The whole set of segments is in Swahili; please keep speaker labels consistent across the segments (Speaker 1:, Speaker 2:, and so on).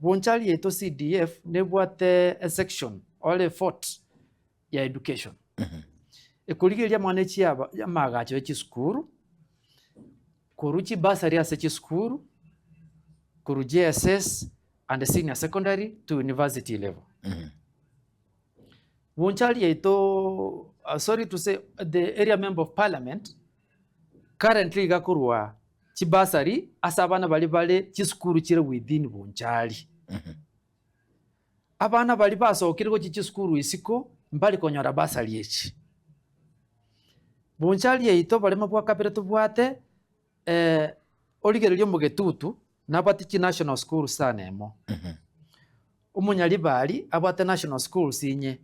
Speaker 1: Bonchari yeto CDF nebwate a section or effort ya education. Ekurigeria mwana chiaba ya magacho echisukuru kuruchi basari ase chisukuru kuru JSS and senior secondary to university level. Bonchari yeto sorry to say the area member of parliament currently gakurwa chibasari asabana bali chisukuru chire within Bonchari. Abana bali basokirego chisukuru isiko mbali konyora basari echi. Bonchari yeito bali mabwa kapere tubwate oligereryo mugetutu nabati national school sanemo. Umunyali bali abwate national school sinye.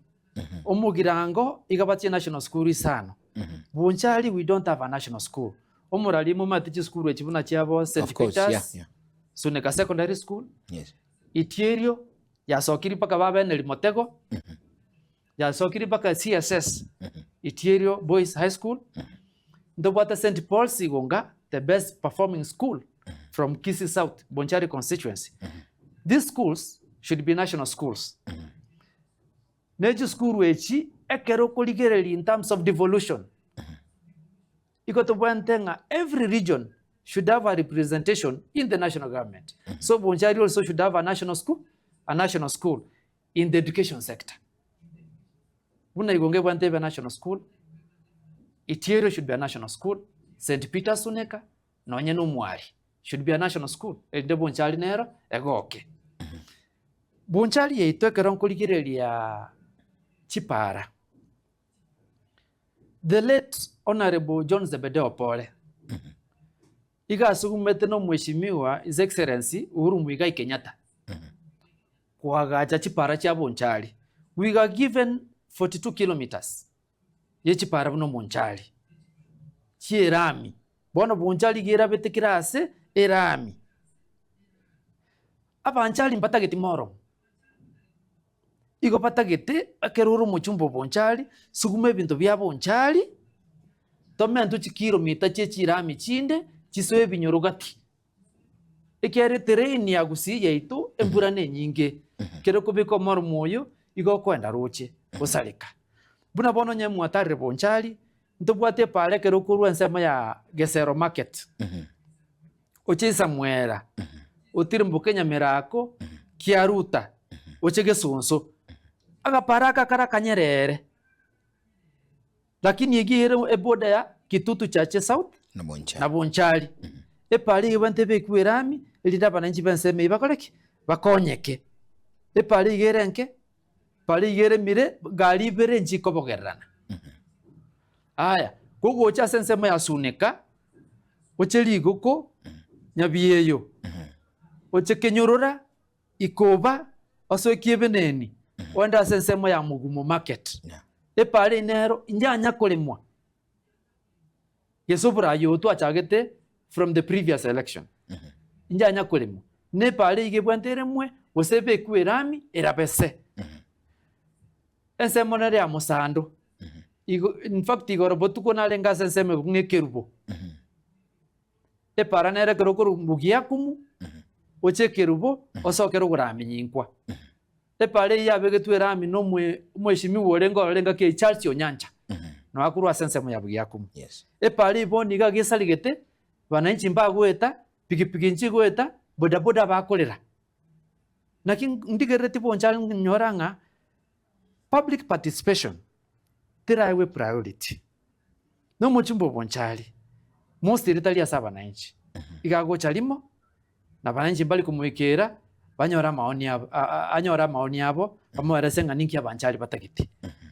Speaker 1: Umugirango igabati national school isano. Bonchari we don't have a national school. Omurali mu matichi school echibuna chiabo St. Peter's. Suneka secondary school.
Speaker 2: Yes.
Speaker 1: Itierio ya sokiri paka baba ne Limotego. Ya sokiri paka CSS. Itierio Boys High School. Ndobata St. Paul's Igonga, the best performing school from Kisii South, Bonchari constituency. These schools should be national schools. Neju school wechi ekero koligereli in terms of devolution. Iko to bwantenga every region should have a representation in the national government. So Bonchari also should have a national school in the education sector. Buna igonge bwantebe national school. Itierio should be a national school. St. Peter's Suneka nonye numwari should be a national school. Elde Bonchari nero egoke. Bonchari yeito ekero koligereli ya Chipara. The late Honorable John Zebedeo Pole. Iga sugumete no mheshimiwa His Excellency Uhuru Muigai Kenyatta. Kwagacha Chipara cha Bonchari. We got given 42 kilometers. Ye Chipara no Bonchari. Chierami. Bono Bonchari gira betekirase erami. Abanchari mpatageti moro. Igo patagete akeruru muchumbo Bonchari sugume bintu bya Bonchari tome antu chikilomita chechirami chinde chisoe binyorogati ekyare terrain ya gusi yaitu embura ne nyinge kero kubiko moro moyo igo kwenda roche osalika buna bono nye mwatare Bonchari ntobwate pale kero kurwa nsema ya Gesero market ochisa mwera otirimbuke Nyamirako kiaruta ochege sonso agaparaka kara kanyerere lakini yigire eboda ya Kitutu chache South na Bonchari epali ibantebe kwirami elidaba nanji benseme bakoleke bakonyeke epali yigerenke pali yigere mire gali bere njiko bogerana aya gogo cha sensema ya Suneka ocheli goko nyabiyeyo ochekenyorora ikoba oso kiebeneni wanda sensemo ya Mugumo market epale nero njanya kolemwa yesobura yoto achagete from the previous election njanya kolemwa ne pale igebwantere mwe osebe kwirami erabese ensemo nere ya Musando in fact igoro tuko nalenga senseme kungekerubo epara nere kerokuru mugiakumu ochekerubo osokero gurami nyinkwa epale ya begetwera no mweshimiwa olenga ke Charles Onyanja no akurwa sensemo ya bugiakumu epale iboni gagesaligete bananchi mbagweta pikipiki nchigweta bodaboda bakolera nakin ndigerete Bonchari nyoranga public participation tirawe priority no muchumbo Bonchari most iritali ya saba nanchi igago chalimo na bananchi bali kumwekera banyora maoni abo anyora maoni abo bamwarasenga ninki abanchari batagiti